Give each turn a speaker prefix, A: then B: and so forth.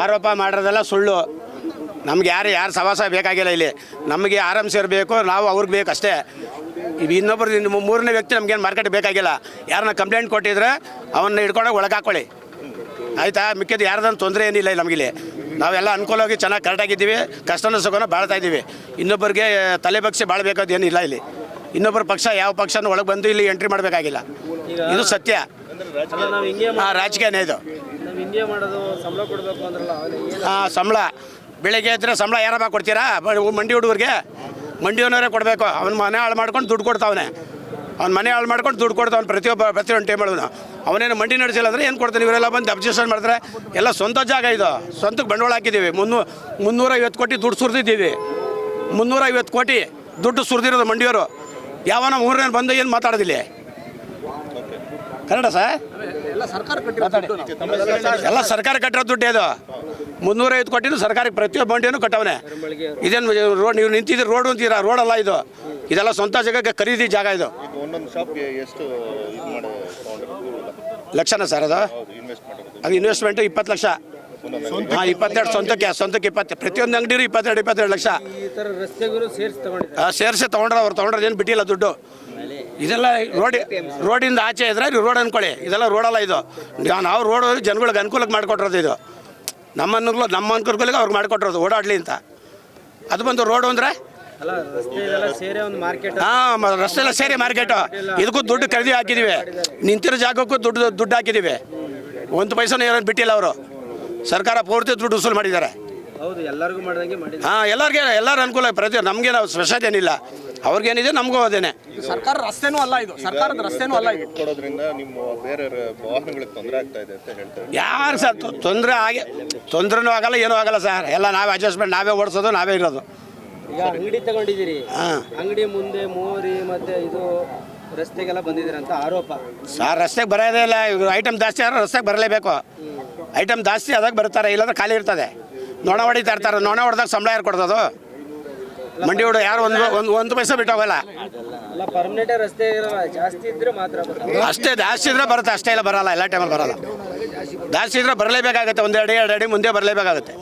A: ಆರೋಪ ಮಾಡಿರೋದೆಲ್ಲ ಸುಳ್ಳು. ನಮ್ಗೆ ಯಾರು ಸವಾಸ ಬೇಕಾಗಿಲ್ಲ. ಇಲ್ಲಿ ನಮಗೆ ಆರಾಮ್ಸೆ ಇರಬೇಕು, ನಾವು ಅವ್ರಿಗೆ ಬೇಕು ಅಷ್ಟೇ. ಇನ್ನೊಬ್ಬರು ಮೂರನೇ ವ್ಯಕ್ತಿ ನಮಗೇನು ಮಾರ್ಕೆಟ್ ಬೇಕಾಗಿಲ್ಲ. ಯಾರನ್ನ ಕಂಪ್ಲೇಂಟ್ ಕೊಟ್ಟಿದ್ರೆ ಅವನ್ನ ಹಿಡ್ಕೊಂಡೋಗಿ ಒಳಗೆ ಹಾಕೊಳ್ಳಿ, ಆಯಿತಾ? ಮಿಕ್ಕಿದ್ದು ಯಾರ್ದನ್ನು ತೊಂದರೆ ಏನಿಲ್ಲ ನಮಗಿಲ್ಲಿ. ನಾವೆಲ್ಲ ಅನುಕೂಲವಾಗಿ ಚೆನ್ನಾಗಿ ಕರೆಕ್ಟಾಗಿದ್ದೀವಿ, ಕಷ್ಟನ ಸುಖನ ಬಾಳ್ತಾ ಇದ್ದೀವಿ. ಇನ್ನೊಬ್ಬರಿಗೆ ತಲೆ ಬಗ್ಸಿ ಬಾಳ್ಬೇಕಾದ ಏನಿಲ್ಲ ಇಲ್ಲಿ. ಇನ್ನೊಬ್ಬರ ಪಕ್ಷ ಯಾವ ಪಕ್ಷನೂ ಒಳಗೆ ಬಂದು ಇಲ್ಲಿ ಎಂಟ್ರಿ ಮಾಡಬೇಕಾಗಿಲ್ಲ. ಇದು ಸತ್ಯ. ರಾಜಕೀಯನೇ ಇದು. ಸಂಬಳ ಬೆಳಿಗ್ಗೆ ಇದ್ದರೆ ಸಂಬಳ ಯಾರಪ್ಪ ಕೊಡ್ತೀರಾ? ಮಂಡಿ ಹುಡುಗರಿಗೆ ಮಂಡಿಯವನವರೇ ಕೊಡಬೇಕು. ಅವ್ನ ಮನೆ ಹಾಳು ಮಾಡ್ಕೊಂಡು ದುಡ್ಡು ಕೊಡ್ತಾವನೆ. ಅವ್ನ ಮನೆ ಹಾಳು ಮಾಡ್ಕೊಂಡು ದುಡ್ಡು ಕೊಡ್ತಾವನು ಪ್ರತಿಯೊಂದು ಟೈಮಲ್ಲೂ. ಅವನೇನು ಮಂಡಿ ನಡೆಸಿಲ್ಲ ಅಂದರೆ ಏನು ಕೊಡ್ತಾನೆ? ಇವರೆಲ್ಲ ಬಂದು ಅಬ್ಜೆಕ್ಷನ್ ಮಾಡಿದ್ರೆ ಎಲ್ಲ ಸ್ವಂತ ಜಾಗ ಇದು, ಸ್ವಂತಕ್ಕೆ ಬಂಡವಾಳ ಹಾಕಿದ್ದೀವಿ. 350 ಕೋಟಿ ದುಡ್ಡು ಸುರಿದಿದ್ದೀವಿ. 350 ಕೋಟಿ ದುಡ್ಡು ಸುರಿದಿರೋದು ಮಂಡಿಯವರು. ಯಾವನ ಮೂರನೇ ಬಂದು ಏನು ಮಾತಾಡೋದಿಲ್ಲ ಕನ್ನಡ ಸರ್? ಎಲ್ಲ ಸರ್ಕಾರ ಕಟ್ಟಿರೋ ದುಡ್ಡು ಇದು. 350 ಕೋಟಿನೂ ಸರ್ಕಾರಕ್ಕೆ ಪ್ರತಿಯೊಬ್ಬ ಮಂಡಿಯನ್ನು ಕಟ್ಟವನೆ. ಇದೇನು ರೋಡ್ ನೀವು ನಿಂತಿದ್ದೀರಿ ರೋಡ್ ಅಂತೀರಾ? ರೋಡಲ್ಲ ಇದು, ಇದೆಲ್ಲ ಸ್ವಂತ ಜಾಗಕ್ಕೆ ಖರೀದಿ ಜಾಗ ಇದು. ಲಕ್ಷನ ಸರ್ ಅದು ಇನ್ವೆಸ್ಟ್ಮೆಂಟು 20 ಲಕ್ಷ. 22 ಸ್ವಂತಕ್ಕೆ 20. ಪ್ರತಿಯೊಂದು ಅಂಗಡಿರು 22 ಲಕ್ಷ ಸೇರಿಸಿ ತೊಗೊಂಡ್ರೆ ಅವ್ರು ತೊಗೊಂಡ್ರೆ ಏನು ಬಿಟ್ಟಿಲ್ಲ ದುಡ್ಡು. ಇದೆಲ್ಲ ರೋಡಿಂದ ಆಚೆ ಇದ್ರೆ ರೋಡ್ ಅಂದ್ಕೊಳ್ಳಿ. ಇದೆಲ್ಲ ರೋಡಲ್ಲ ಇದು. ನಾವು ರೋಡ್ ಜನಗಳಿಗೆ ಅನುಕೂಲಕ್ಕೆ ಮಾಡಿಕೊಟ್ಟಿರೋದು ಇದು. ನಮ್ಮ ಅನುಕೂಲಗಳಿಗೆ ಅವ್ರಿಗೆ ಮಾಡಿಕೊಟ್ಟಿರೋದು ಓಡಾಡಲಿ ಅಂತ. ಅದು ಬಂದು ರೋಡು ಅಂದರೆ ಹಾಂ, ರಸ್ತೆ ಎಲ್ಲ ಸೇರಿ ಮಾರ್ಕೆಟು. ಇದಕ್ಕೂ ದುಡ್ಡು ಖರೀದಿ ಹಾಕಿದ್ದೀವಿ. ನಿಂತಿರೋ ಜಾಗಕ್ಕೂ ದುಡ್ಡು ಹಾಕಿದ್ದೀವಿ. 1 ಪೈಸನೂ ಏನೋ ಬಿಟ್ಟಿಲ್ಲ ಅವರು. ಸರ್ಕಾರ ಪೂರ್ತಿ ದುಡ್ಡು ವಸೂಲು ಮಾಡಿದ್ದಾರೆ. ಹಾಂ, ಎಲ್ಲರೂ ಅನುಕೂಲ. ನಮಗೆ ನಾವು ಸ್ಪೆಷಲ್ ಏನಿಲ್ಲ. ಅವ್ರಿಗೇನಿದೆ ನಮಗೂ ಅದೇನೆ.
B: ಸರ್ಕಾರ ರಸ್ತೆನೂ ಅಲ್ಲ ಇದು, ಸರ್ಕಾರದ ರಸ್ತೆನೂ ಅಲ್ಲ ಇದು.
A: ಯಾರು ಸರ್ ತೊಂದರೆನೂ ಆಗಲ್ಲ, ಏನೂ ಆಗಲ್ಲ ಸರ್. ಎಲ್ಲ ನಾವೇ ಅಡ್ಜಸ್ಟ್ಮೆಂಟ್, ನಾವೇ ಓಡಿಸೋದು, ನಾವೇ ಇರೋದು.
C: ಈಗ ಅಂಗಡಿ ತಗೊಂಡಿದ್ದೀರಿ, ಅಂಗಡಿ ಮುಂದೆ ಮೋರಿ ಮತ್ತೆ ಇದು ರಸ್ತೆಗೆಲ್ಲ ಬಂದಿದ್ದೀರಿ ಅಂತ ಆರೋಪ
A: ಸರ್. ರಸ್ತೆಗೆ ಬರೋದೇ ಇಲ್ಲ. ಐಟಮ್ ಜಾಸ್ತಿ ಆದ್ರೆ ರಸ್ತೆಗೆ ಬರಲೇಬೇಕು. ಐಟಮ್ ಜಾಸ್ತಿ ಆದಾಗ ಬರ್ತಾರೆ, ಇಲ್ಲಾಂದ್ರೆ ಖಾಲಿ ಇರ್ತದೆ. ನೊಣ ಹೊಡಿತಾ ಇರ್ತಾರೆ. ನೊಣ ಹೊಡೆದಾಗ ಸಂಬಳ ಯಾರು ಕೊಡ್ತದೋ? ಮಂಡಿ ಹುಡು ಯಾರು ಒಂದು ಪೈಸೆ ಬಿಟ್ಟೋಗಲ್ಲ.
C: ಪರ್ಮನೆಂಟ್ ರಸ್ತೆ ಜಾಸ್ತಿ ಇದ್ರೆ ಮಾತ್ರ
A: ಅಷ್ಟೇ. ಜಾಸ್ತಿ ಇದ್ರೆ ಬರುತ್ತೆ, ಅಷ್ಟೇ ಇಲ್ಲ ಬರಲ್ಲ. ಎಲ್ಲ ಟೈಮಲ್ಲಿ ಬರಲ್ಲ. ಜಾಸ್ತಿ ಇದ್ರೆ ಬರಲೇಬೇಕಾಗುತ್ತೆ. 1-2 ಅಡಿ ಮುಂದೆ ಬರಲೇಬೇಕಾಗುತ್ತೆ.